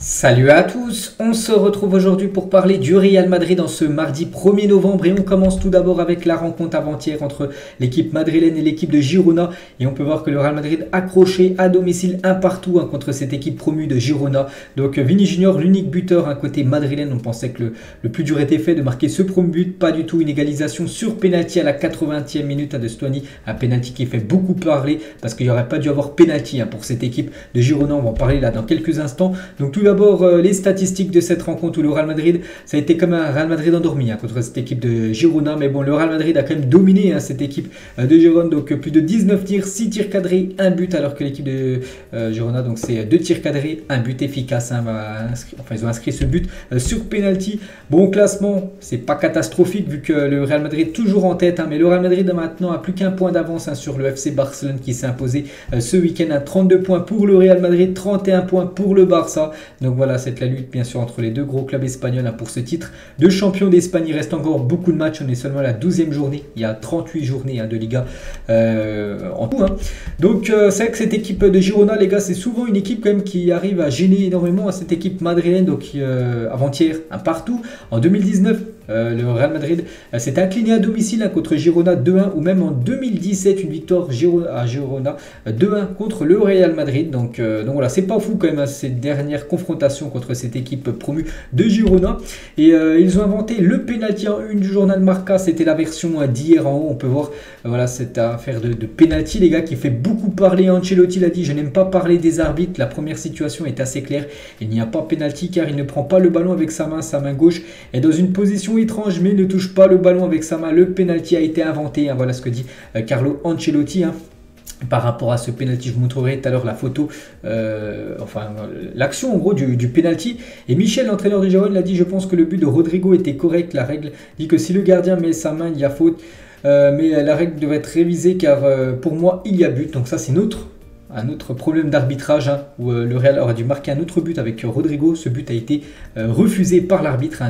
Salut à tous, on se retrouve aujourd'hui pour parler du Real Madrid en ce mardi 1er novembre et on commence tout d'abord avec la rencontre avant-hier entre l'équipe madrilène et l'équipe de Girona et on peut voir que le Real Madrid accroché à domicile un partout contre cette équipe promue de Girona. Donc Vini Junior, l'unique buteur côté madrilène, on pensait que le plus dur était fait de marquer ce premier but, pas du tout, une égalisation sur penalty à la 80e minute de Stuani, un penalty qui fait beaucoup parler parce qu'il n'y aurait pas dû avoir penalty pour cette équipe de Girona, on va en parler là dans quelques instants. Donc tout d'abord les statistiques de cette rencontre où le Real Madrid, ça a été comme un Real Madrid endormi contre cette équipe de Girona, mais bon, le Real Madrid a quand même dominé cette équipe de Girona, donc plus de 19 tirs, 6 tirs cadrés, 1 but, alors que l'équipe de Girona, donc c'est 2 tirs cadrés, 1 but efficace, ils ont inscrit ce but sur penalty. Bon classement, c'est pas catastrophique vu que le Real Madrid est toujours en tête, mais le Real Madrid maintenant a plus qu'un point d'avance sur le FC Barcelone qui s'est imposé ce week-end à 32 points pour le Real Madrid, 31 points pour le Barça. Donc voilà, c'est la lutte bien sûr entre les deux gros clubs espagnols pour ce titre de champion d'Espagne. Il reste encore beaucoup de matchs, on est seulement à la 12e journée, il y a 38 journées de Liga en tout. Donc c'est vrai que cette équipe de Girona, les gars, c'est souvent une équipe quand même qui arrive à gêner énormément à cette équipe madrilène. Donc avant-hier, un partout. En 2019, le Real Madrid s'est incliné à domicile contre Girona 2-1, ou même en 2017 une victoire à Girona 2-1 contre le Real Madrid. Donc voilà, c'est pas fou quand même ces dernières confrontations contre cette équipe promue de Girona. Et ils ont inventé le penalty en une du journal Marca, c'était la version d'hier en haut. On peut voir voilà cette affaire de penalty, les gars, qui fait beaucoup parler. Ancelotti l'a dit, je n'aime pas parler des arbitres, la première situation est assez claire, il n'y a pas penalty car il ne prend pas le ballon avec sa main gauche est dans une position étrange mais il ne touche pas le ballon avec sa main. Le penalty a été inventé, voilà ce que dit Carlo Ancelotti par rapport à ce penalty. Je vous montrerai tout à l'heure la photo, l'action en gros du penalty. Et Michel, l'entraîneur de Girona, l'a dit, je pense que le but de Rodrigo était correct. La règle dit que si le gardien met sa main, il y a faute, mais la règle devrait être révisée car pour moi il y a but. Donc ça c'est un autre problème d'arbitrage où le Real aurait dû marquer un autre but avec Rodrigo. Ce but a été refusé par l'arbitre.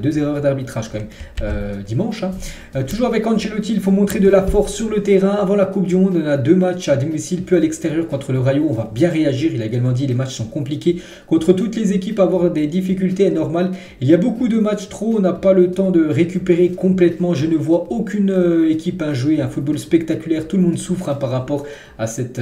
Deux erreurs d'arbitrage quand même dimanche. Toujours avec Ancelotti, il faut montrer de la force sur le terrain avant la Coupe du Monde. On a 2 matchs à domicile puis à l'extérieur contre le Rayo. On va bien réagir. Il a également dit les matchs sont compliqués. Contre toutes les équipes, avoir des difficultés est normal. Il y a beaucoup de matchs trop. On n'a pas le temps de récupérer complètement. Je ne vois aucune équipe jouer un football spectaculaire. Tout le monde souffre par rapport à cette...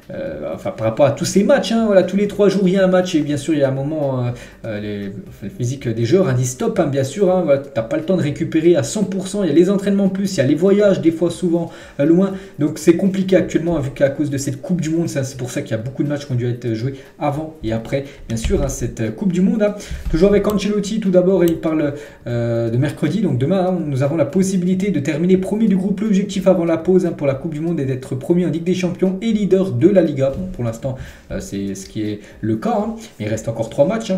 par rapport à tous ces matchs, voilà, tous les 3 jours il y a un match et bien sûr il y a un moment le physique des joueurs dit stop, bien sûr, voilà, tu n'as pas le temps de récupérer à 100%, il y a les entraînements plus, il y a les voyages des fois souvent loin, donc c'est compliqué actuellement vu qu'à cause de cette Coupe du Monde, c'est pour ça qu'il y a beaucoup de matchs qui ont dû être joués avant et après bien sûr cette Coupe du Monde. Toujours avec Ancelotti, tout d'abord il parle de mercredi, donc demain nous avons la possibilité de terminer premier du groupe. L'objectif avant la pause pour la Coupe du Monde est d'être premier en Ligue des Champions et leader de la Liga. Bon, pour l'instant c'est ce qui est le cas, mais il reste encore 3 matchs.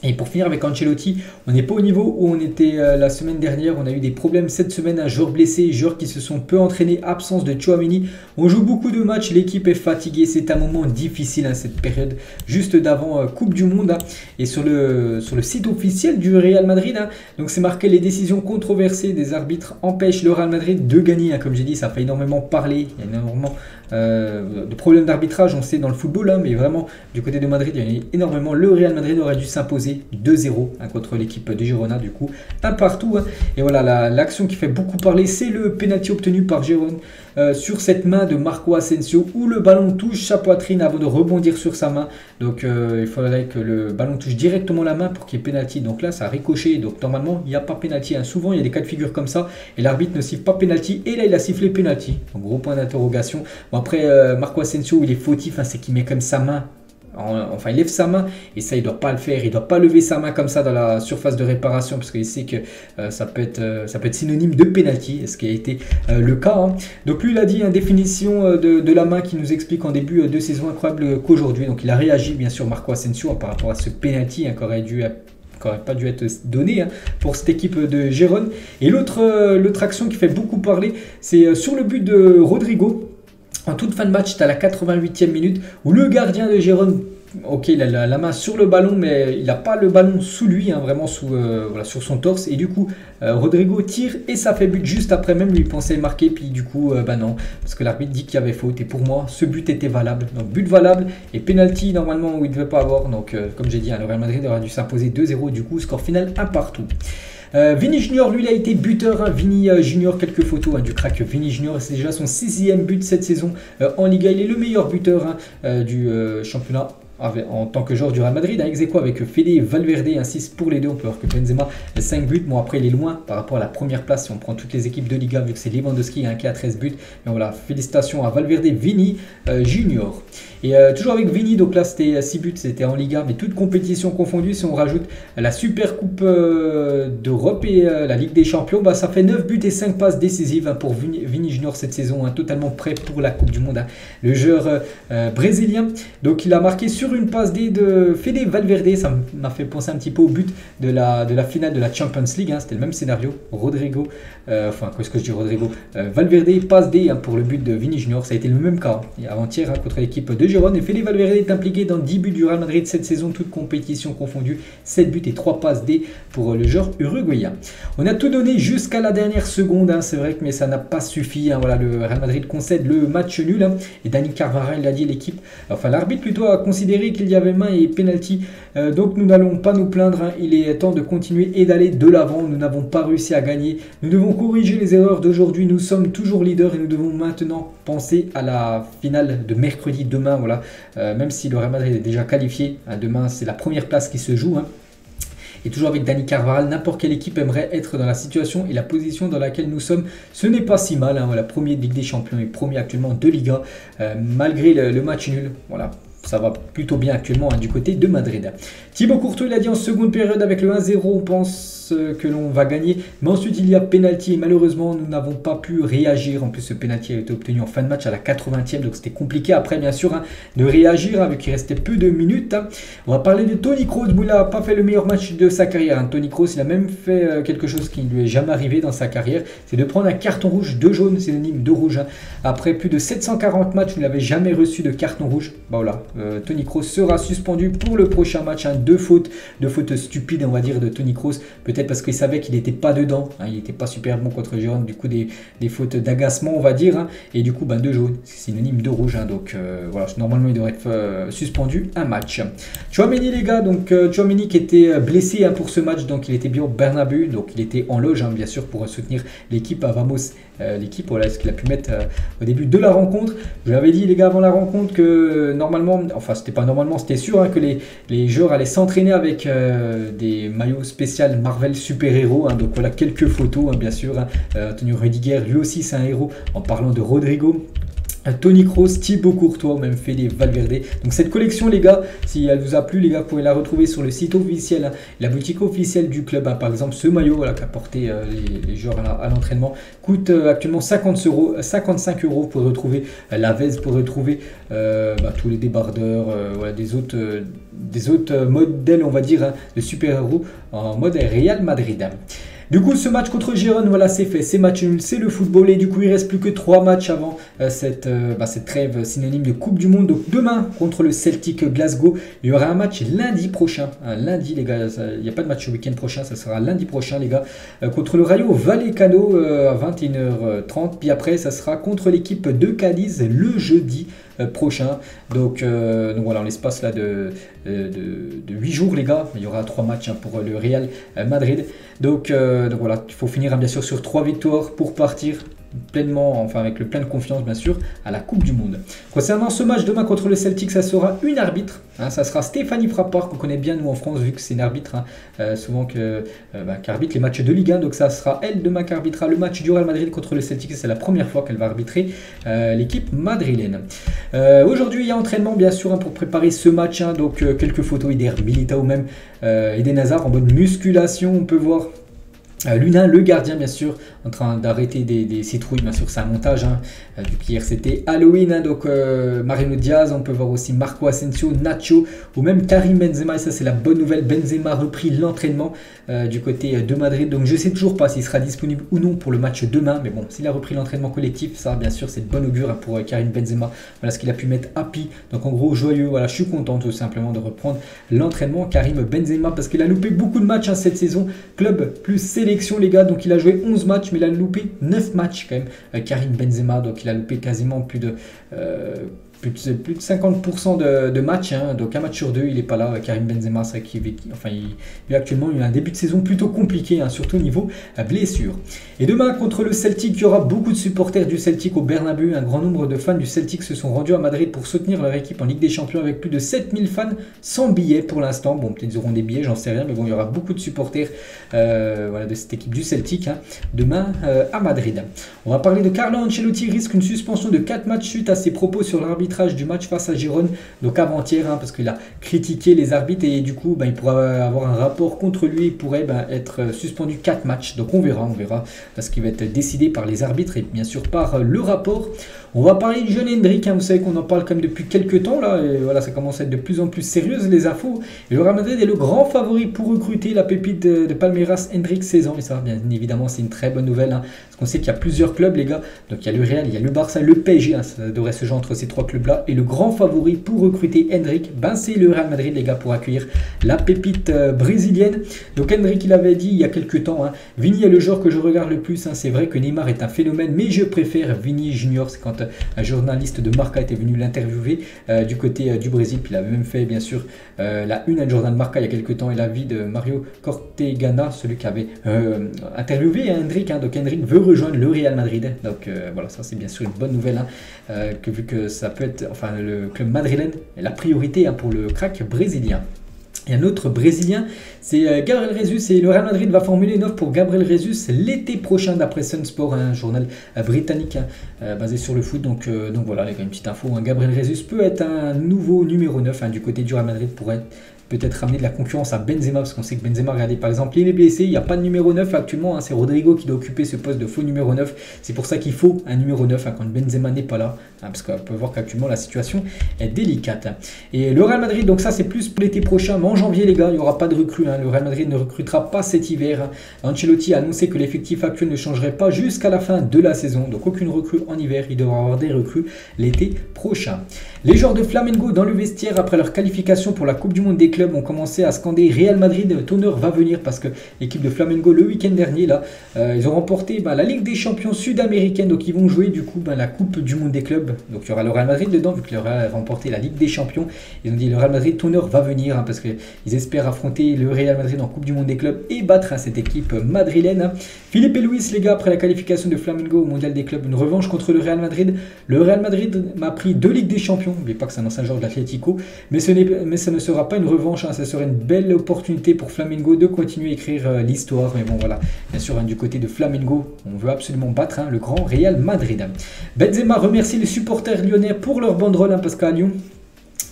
Et pour finir avec Ancelotti, on n'est pas au niveau où on était la semaine dernière. On a eu des problèmes cette semaine, joueurs blessés, joueurs qui se sont peu entraînés, absence de Tchouaméni. On joue beaucoup de matchs, l'équipe est fatiguée. C'est un moment difficile cette période juste d'avant Coupe du Monde. Et sur le site officiel du Real Madrid, donc c'est marqué les décisions controversées des arbitres empêchent le Real Madrid de gagner. Comme j'ai dit, ça fait énormément parler. Il y a énormément de problèmes d'arbitrage, on sait dans le football, mais vraiment du côté de Madrid, il y en a énormément. Le Real Madrid aurait dû s'imposer 2-0 contre l'équipe de Girona, du coup un partout. Et voilà, l'action qui fait beaucoup parler, c'est le penalty obtenu par Girona sur cette main de Marco Asensio où le ballon touche sa poitrine avant de rebondir sur sa main. Donc il faudrait que le ballon touche directement la main pour qu'il y ait penalty. Donc là ça a ricoché, donc normalement il n'y a pas penalty. Souvent il y a des cas de figure comme ça et l'arbitre ne siffle pas penalty, et là il a sifflé penalty. Donc gros point d'interrogation. Bon, après Marco Asensio il est fautif, c'est qu'il met comme sa main. Enfin, il lève sa main et ça, il ne doit pas le faire. Il ne doit pas lever sa main comme ça dans la surface de réparation parce qu'il sait que ça peut être synonyme de penalty, ce qui a été le cas. Donc lui, il a dit une définition de la main qui nous explique en début de saison incroyable qu'aujourd'hui. Donc il a réagi, bien sûr, Marco Asensio, par rapport à ce penalty qui n'aurait pas dû être donné pour cette équipe de Gérone. Et l'autre action qui fait beaucoup parler, c'est sur le but de Rodrigo. En toute fin de match, c'était à la 88e minute où le gardien de Gérone ok, il a la main sur le ballon, mais il n'a pas le ballon sous lui, hein, vraiment voilà, sur son torse. Et du coup, Rodrigo tire et ça fait but juste après. Même lui pensait marquer, puis du coup, bah non, parce que l'arbitre dit qu'il y avait faute. Et pour moi, ce but était valable. Donc but valable et penalty normalement où il ne devait pas avoir. Donc comme j'ai dit, hein, le Real Madrid aura dû s'imposer 2-0. Du coup, score final 1 partout. Vini Junior, lui, il a été buteur. Hein. Vini Junior, quelques photos hein, du crack Vini Junior. C'est déjà son 6e but cette saison en Liga. Il est le meilleur buteur hein, du championnat en tant que joueur du Real Madrid, ex aequo avec Fede et Valverde, un 6 pour les deux. On peut voir que Benzema a 5 buts. Bon, après, il est loin par rapport à la première place si on prend toutes les équipes de Liga, vu que c'est Lewandowski hein, qui a 13 buts. Mais voilà, félicitations à Valverde, Vini Junior. Et toujours avec Vini, donc là c'était 6 buts, c'était en Liga, mais toute compétition confondue. Si on rajoute la Super Coupe d'Europe et la Ligue des Champions, bah, ça fait 9 buts et 5 passes décisives hein, pour Vini Junior cette saison, hein, totalement prêt pour la Coupe du Monde. Hein. Le joueur brésilien, donc il a marqué sur une passe D de Fede Valverde. Ça m'a fait penser un petit peu au but de la finale de la Champions League, hein, c'était le même scénario. Rodrigo, qu'est-ce que je dis Rodrigo Valverde, passe D hein, pour le but de Vini Junior. Ça a été le même cas hein, avant-hier hein, contre l'équipe de Gérone. Et Fede Valverde est impliqué dans 10 buts du Real Madrid cette saison, toute compétition confondue. 7 buts et 3 passes D pour le joueur uruguayen. On a tout donné jusqu'à la dernière seconde, hein, c'est vrai que mais ça n'a pas suffi. Hein, voilà, le Real Madrid concède le match nul. Hein, et Dani Carvajal l'a dit, l'équipe, enfin l'arbitre plutôt, a considéré qu'il y avait main et penalty. Donc nous n'allons pas nous plaindre. Hein, il est temps de continuer et d'aller de l'avant. Nous n'avons pas réussi à gagner. Nous devons corriger les erreurs d'aujourd'hui. Nous sommes toujours leaders et nous devons maintenant penser à la finale de mercredi, demain. Voilà. Même si le Real Madrid est déjà qualifié, hein, demain c'est la première place qui se joue. Hein. Et toujours avec Dani Carvajal, n'importe quelle équipe aimerait être dans la situation et la position dans laquelle nous sommes. Ce n'est pas si mal. Hein, voilà, premier de Ligue des Champions et premier actuellement de Liga, malgré le match nul. Voilà. Ça va plutôt bien actuellement hein, du côté de Madrid. Thibaut Courtois, il a dit en seconde période avec le 1-0, on pense que l'on va gagner. Mais ensuite, il y a pénalty et malheureusement, nous n'avons pas pu réagir. En plus, ce pénalty a été obtenu en fin de match à la 80e. Donc, c'était compliqué après, bien sûr, hein, de réagir hein, vu qu'il restait peu de minutes. Hein. On va parler de Toni Kroos. Il n'a pas fait le meilleur match de sa carrière. Hein. Toni Kroos, il a même fait quelque chose qui ne lui est jamais arrivé dans sa carrière. C'est de prendre un carton rouge, 2 jaunes, synonyme de rouge. Hein. Après plus de 740 matchs, il n'avait jamais reçu de carton rouge. Bah, voilà. Toni Kroos sera suspendu pour le prochain match. Hein. Deux fautes stupides, on va dire, de Toni Kroos. Peut-être parce qu'il savait qu'il n'était pas dedans. Hein. Il n'était pas super bon contre Gérone. Du coup, des fautes d'agacement, on va dire. Hein. Et du coup, deux jaunes. C'est synonyme de rouge. Hein. Donc, voilà. Normalement, il devrait être suspendu un match. Tchouaméni, les gars. Donc, Tchouaméni qui était blessé hein, pour ce match. Donc, il était bien au Bernabeu. Donc, il était en loge, hein, bien sûr, pour soutenir l'équipe à Vamos. L'équipe, voilà, ce qu'il a pu mettre au début de la rencontre. Je l'avais dit, les gars, avant la rencontre, que normalement, enfin, c'était pas normalement, c'était sûr hein, que les joueurs allaient s'entraîner avec des maillots spéciaux Marvel super-héros. Hein, donc voilà, quelques photos, hein, bien sûr. Hein. Antonio Rudiger, lui aussi, c'est un héros. En parlant de Rodrigo. Toni Kroos, Thibaut Courtois, même Fede Valverde. Donc cette collection, les gars, si elle vous a plu, les gars, vous pouvez la retrouver sur le site officiel, hein, la boutique officielle du club. Hein. Par exemple, ce maillot voilà, qu'a porté les joueurs à l'entraînement coûte actuellement 55 €. Vous pouvez retrouver la veste, pour retrouver tous les débardeurs, voilà, des autres modèles, on va dire, hein, de super-héros en mode Real Madrid. Hein. Du coup, ce match contre Gérone, voilà, c'est fait. C'est match nul, c'est le football. Et du coup, il ne reste plus que 3 matchs avant cette trêve synonyme de Coupe du Monde. Donc, demain, contre le Celtic Glasgow, il y aura un match lundi prochain. Lundi, les gars, il n'y a pas de match le week-end prochain, ça sera lundi prochain, les gars. Contre le Rayo Vallecano à 21h30. Puis après, ça sera contre l'équipe de Cadiz le jeudi prochain. Donc voilà, en l'espace là de 8 jours, les gars, il y aura 3 matchs hein, pour le Real Madrid. Donc voilà, il faut finir hein, bien sûr sur 3 victoires pour partir pleinement, enfin avec le plein de confiance bien sûr, à la Coupe du Monde. Concernant ce match demain contre le Celtic, ça sera une arbitre, hein, ça sera Stéphanie Frappard, qu'on connaît bien nous en France vu que c'est une arbitre hein, souvent qui arbitre les matchs de Ligue 1, donc ça sera elle demain qui arbitrera le match du Real Madrid contre le Celtic. C'est la première fois qu'elle va arbitrer l'équipe madrilène. Aujourd'hui il y a entraînement bien sûr hein, pour préparer ce match, hein, donc quelques photos, Eder Militao même, Eden Hazard en mode musculation, on peut voir. Luna, le gardien, bien sûr, en train d'arrêter des citrouilles, bien sûr, c'est un montage. Hein. Vu qu'hier c'était Halloween, hein, donc Marino Diaz, on peut voir aussi Marco Asensio, Nacho ou même Karim Benzema. Et ça, c'est la bonne nouvelle. Benzema a repris l'entraînement du côté de Madrid. Donc, je ne sais toujours pas s'il sera disponible ou non pour le match demain. Mais bon, s'il a repris l'entraînement collectif, ça, bien sûr, c'est de bonne augure hein, pour Karim Benzema. Voilà ce qu'il a pu mettre happy. Donc, en gros, joyeux. Voilà, je suis content tout simplement de reprendre l'entraînement. Karim Benzema, parce qu'il a loupé beaucoup de matchs hein, cette saison. Club plus sélection les gars, donc il a joué 11 matchs mais il a loupé 9 matchs quand même, Karim Benzema, donc il a loupé quasiment plus de 50% de matchs, hein, donc un match sur deux il n'est pas là, Karim Benzema, c'est qu'il vit actuellement un début de saison plutôt compliqué, hein, surtout au niveau blessure. Et demain contre le Celtic, il y aura beaucoup de supporters du Celtic au Bernabeu, un grand nombre de fans du Celtic se sont rendus à Madrid pour soutenir leur équipe en Ligue des Champions avec plus de 7000 fans sans billets pour l'instant, bon peut-être ils auront des billets, j'en sais rien, mais bon il y aura beaucoup de supporters voilà, de cette équipe du Celtic hein, demain à Madrid. On va parler de Carlo Ancelotti, risque une suspension de 4 matchs suite à ses propos sur l'arbitrage du match face à Gérone, donc avant-hier, hein, parce qu'il a critiqué les arbitres et du coup il pourra avoir un rapport contre lui, il pourrait être suspendu 4 matchs, donc on verra parce qu'il va être décidé par les arbitres et bien sûr par le rapport. On va parler du jeune Endrick, hein, vous savez qu'on en parle quand même depuis quelques temps là, et voilà, ça commence à être de plus en plus sérieuse les infos. Et le Real Madrid est le grand favori pour recruter la pépite de Palmeiras, Endrick, 16 ans, et ça bien évidemment c'est une très bonne nouvelle, hein, parce qu'on sait qu'il y a plusieurs clubs les gars, donc il y a le Real, il y a le Barça, le PSG, hein, ça devrait se jouer entre ces trois clubs là, et le grand favori pour recruter Endrick, c'est le Real Madrid les gars, pour accueillir la pépite brésilienne. Donc Endrick il avait dit il y a quelques temps, hein, Vini est le joueur que je regarde le plus, hein, c'est vrai que Neymar est un phénomène, mais je préfère Vini Junior. C'est quand un journaliste de Marca était venu l'interviewer du côté du Brésil, puis il avait même fait bien sûr la une à journal Marca il y a quelques temps, et l'avis de Mario Cortegana, celui qui avait interviewé Endrick, hein, donc Endrick veut rejoindre le Real Madrid, donc voilà, ça c'est bien sûr une bonne nouvelle, hein, que vu que ça peut être, enfin le club madrilène est la priorité hein, pour le crack brésilien. Et un autre Brésilien, c'est Gabriel Jesus, et le Real Madrid va formuler une offre pour Gabriel Jesus l'été prochain d'après Sun Sport, un journal britannique hein, basé sur le foot. Donc voilà, les gars, une petite info, hein. Gabriel Jesus peut être un nouveau numéro 9 hein, du côté du Real Madrid, pour être peut-être ramener de la concurrence à Benzema, parce qu'on sait que Benzema, regardez par exemple, il est blessé, il n'y a pas de numéro 9 actuellement, hein, c'est Rodrigo qui doit occuper ce poste de faux numéro 9, c'est pour ça qu'il faut un numéro 9 hein, quand Benzema n'est pas là, hein, parce qu'on peut voir qu'actuellement la situation est délicate. Et le Real Madrid, donc ça c'est plus pour l'été prochain, mais en janvier les gars, il n'y aura pas de recrue, hein, le Real Madrid ne recrutera pas cet hiver, hein. Ancelotti a annoncé que l'effectif actuel ne changerait pas jusqu'à la fin de la saison, donc aucune recrue en hiver, il devra avoir des recrues l'été prochain. Les joueurs de Flamengo dans le vestiaire après leur qualification pour la Coupe du Monde des clubs ont commencé à scander Real Madrid, ton heure va venir, parce que l'équipe de Flamengo le week-end dernier là, ils ont remporté la Ligue des Champions sud-américaine, donc ils vont jouer du coup la Coupe du Monde des clubs, donc il y aura le Real Madrid dedans vu que le Real a remporté la Ligue des Champions. Ils ont dit le Real Madrid, ton heure va venir, hein, parce qu'ils espèrent affronter le Real Madrid en Coupe du Monde des clubs et battre hein, cette équipe madrilène, hein. Philippe et Luis les gars, après la qualification de Flamengo au Mondial des clubs, une revanche contre le Real Madrid. Le Real Madrid m'a pris 2 Ligues des Champions, n'oubliez pas que c'est un ancien joueur de l'Atlético, mais ça ne sera pas une revanche, hein, ça serait une belle opportunité pour Flamengo de continuer à écrire l'histoire. Mais bon voilà, bien sûr hein, du côté de Flamengo, on veut absolument battre hein, le grand Real Madrid. Benzema remercie les supporters lyonnais pour leur banderole, hein, parce qu'à Lyon,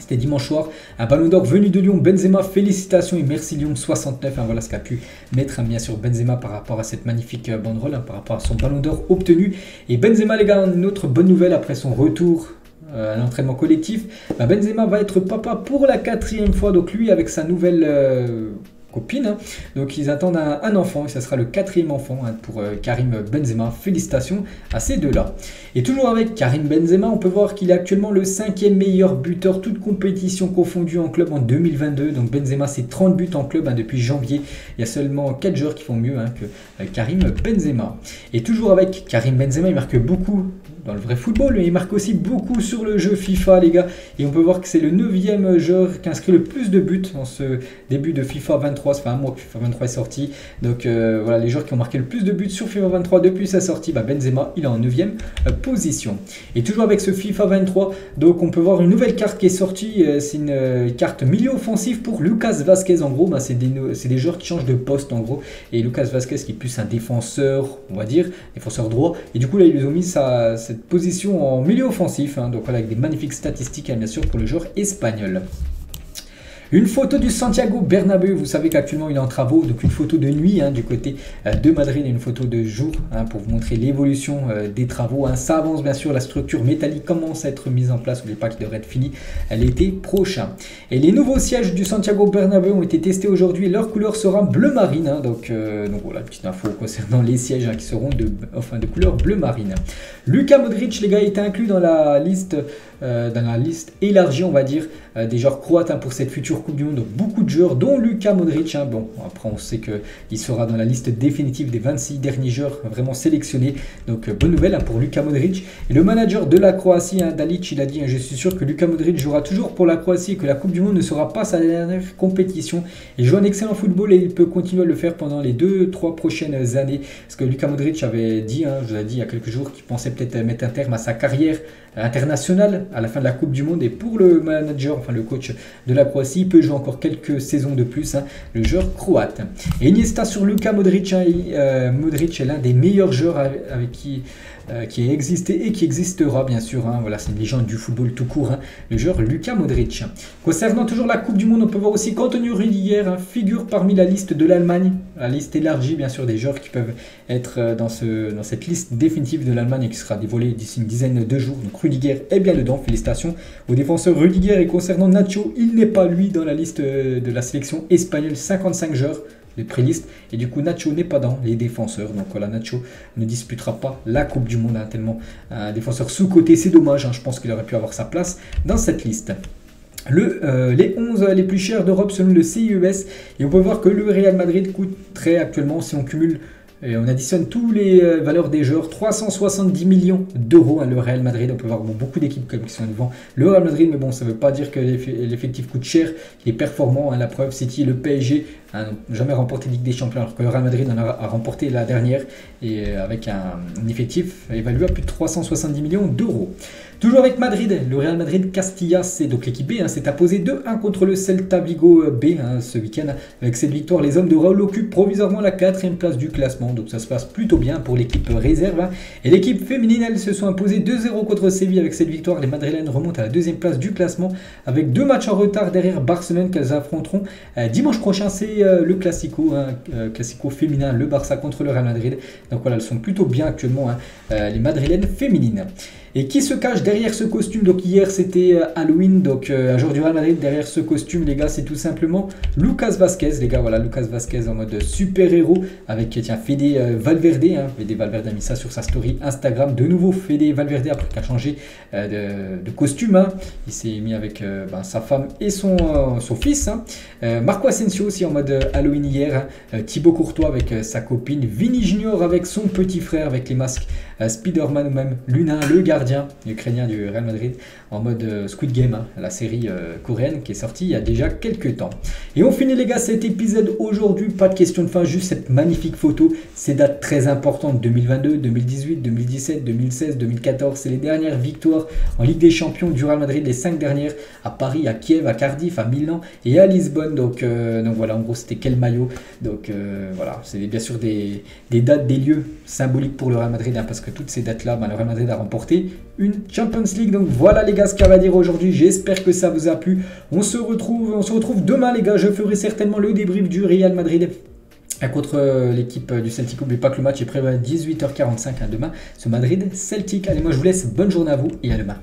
c'était dimanche soir, un ballon d'or venu de Lyon. Benzema, félicitations et merci Lyon 69. Hein, voilà ce qu'a pu mettre hein, bien sûr Benzema par rapport à cette magnifique banderole, hein, par rapport à son ballon d'or obtenu. Et Benzema les gars, une autre bonne nouvelle après son retour à l'entraînement collectif. Benzema va être papa pour la 4e fois, donc lui avec sa nouvelle copine, hein. Donc ils attendent un enfant et ça sera le 4e enfant hein, pour Karim Benzema. Félicitations à ces deux-là. Et toujours avec Karim Benzema, on peut voir qu'il est actuellement le 5e meilleur buteur, toute compétition confondue en club en 2022. Donc Benzema c'est 30 buts en club hein, depuis janvier. Il y a seulement 4 joueurs qui font mieux hein, que Karim Benzema. Et toujours avec Karim Benzema, il marque beaucoup dans le vrai football, mais il marque aussi beaucoup sur le jeu FIFA les gars, et on peut voir que c'est le 9e joueur qui inscrit le plus de buts en ce début de FIFA 23, ça fait un mois que FIFA 23 est sorti, donc voilà les joueurs qui ont marqué le plus de buts sur FIFA 23 depuis sa sortie, Benzema il est en 9e position. Et toujours avec ce FIFA 23, donc on peut voir une nouvelle carte qui est sortie, c'est une carte milieu offensif pour Lucas Vazquez, en gros c'est des joueurs qui changent de poste en gros, et Lucas Vazquez qui est plus un défenseur, on va dire, défenseur droit, et du coup là ils ont mis cette position en milieu offensif, hein, donc voilà avec des magnifiques statistiques hein, bien sûr pour le joueur espagnol. Une photo du Santiago Bernabéu, vous savez qu'actuellement il est en travaux, donc une photo de nuit du côté de Madrid et une photo de jour pour vous montrer l'évolution des travaux. Ça avance bien sûr, la structure métallique commence à être mise en place, n'oubliez pas qu'il devrait être fini l'été prochain. Et les nouveaux sièges du Santiago Bernabéu ont été testés aujourd'hui et leur couleur sera bleu marine. Donc voilà, petite info concernant les sièges qui seront de couleur bleu marine. Luka Modric, les gars, est inclus dans la liste élargie, on va dire, des joueurs croates pour cette future Coupe du Monde. Donc, beaucoup de joueurs, dont Luka Modric. Bon, après, on sait qu'il sera dans la liste définitive des 26 derniers joueurs vraiment sélectionnés. Donc, bonne nouvelle pour Luka Modric. Et le manager de la Croatie, Dalic, il a dit je suis sûr que Luka Modric jouera toujours pour la Croatie et que la Coupe du Monde ne sera pas sa dernière compétition. Il joue un excellent football et il peut continuer à le faire pendant les 2-3 prochaines années. Parce que Luka Modric avait dit, je vous l'ai dit il y a quelques jours, qu'il pensait peut-être mettre un terme à sa carrière internationale à la fin de la Coupe du Monde. Et pour le manager, le coach de la Croatie, il peut jouer encore quelques saisons de plus, le joueur croate. Et Iniesta sur Luka Modric. Modric est l'un des meilleurs joueurs avec qui a existé et qui existera bien sûr. Voilà, c'est une légende du football tout court, le joueur Luka Modric. Concernant toujours la Coupe du Monde, on peut voir aussi qu'Antonio Rüdiger figure parmi la liste de l'Allemagne, la liste élargie bien sûr des joueurs qui peuvent être dans cette liste définitive de l'Allemagne et qui sera dévoilée d'ici une dizaine de jours. Donc Rüdiger est bien dedans, félicitations au défenseur Rüdiger. Et concernant Nacho, il n'est pas lui dans la liste de la sélection espagnole, 55 joueurs les prélistes, et du coup Nacho n'est pas dans les défenseurs. Donc voilà, Nacho ne disputera pas la Coupe du Monde, tellement un défenseur sous-côté, c'est dommage, je pense qu'il aurait pu avoir sa place dans cette liste. Les 11 les plus chers d'Europe selon le CIES, et on peut voir que le Real Madrid coûterait actuellement, si on cumule et on additionne tous les valeurs des joueurs, 370 millions d'euros le Real Madrid. On peut voir beaucoup d'équipes qui sont devant le Real Madrid, mais bon, ça ne veut pas dire que l'effectif coûte cher, il est performant. La preuve, City et le PSG n'ont jamais remporté Ligue des Champions, alors que le Real Madrid en a remporté la dernière, et avec un effectif évalué à plus de 370 millions d'euros. Toujours avec Madrid, le Real Madrid Castilla, c'est donc l'équipe B, s'est imposé 2-1 contre le Celta Vigo B ce week-end. Avec cette victoire, les hommes de Raúl occupent provisoirement la 4e place du classement, donc ça se passe plutôt bien pour l'équipe réserve. Et l'équipe féminine, elles se sont imposées 2-0 contre Séville. Avec cette victoire, les Madrilènes remontent à la 2e place du classement avec 2 matchs en retard derrière Barcelone qu'elles affronteront dimanche prochain. C'est le Classico, Classico féminin, le Barça contre le Real Madrid. Donc voilà, elles sont plutôt bien actuellement, les Madrilènes féminines. Et qui se cache derrière ce costume? Donc hier c'était Halloween, donc un jour du Real Madrid. Derrière ce costume, les gars, c'est tout simplement Lucas Vazquez. Les gars, voilà, Lucas Vazquez en mode super-héros avec, Fede Valverde. Fede Valverde a mis ça sur sa story Instagram. De nouveau Fede Valverde après qu'il a changé de costume. Il s'est mis avec sa femme et son fils. Marco Asensio aussi en mode Halloween hier. Thibaut Courtois avec sa copine. Vini Junior avec son petit frère avec les masques Spider-Man ou même Luna, le gardien ukrainien du Real Madrid, en mode Squid Game, la série coréenne qui est sortie il y a déjà quelques temps. Et on finit les gars cet épisode aujourd'hui, pas de question de fin, juste cette magnifique photo, ces dates très importantes, 2022, 2018, 2017, 2016, 2014, c'est les dernières victoires en Ligue des Champions du Real Madrid, les 5 dernières à Paris, à Kiev, à Cardiff, à Milan et à Lisbonne. Donc voilà, en gros c'était quel maillot. Donc voilà, c'est bien sûr des dates, des lieux symboliques pour le Real Madrid, parce que toutes ces dates-là, le Real Madrid a remporté une Champions League. Donc voilà les gars ce qu'il y a à dire aujourd'hui. J'espère que ça vous a plu. On se retrouve demain les gars. Je ferai certainement le débrief du Real Madrid contre l'équipe du Celtic. N'oubliez pas que le match est prévu à 18h45 demain. Ce Madrid Celtic. Allez, moi je vous laisse. Bonne journée à vous et à demain.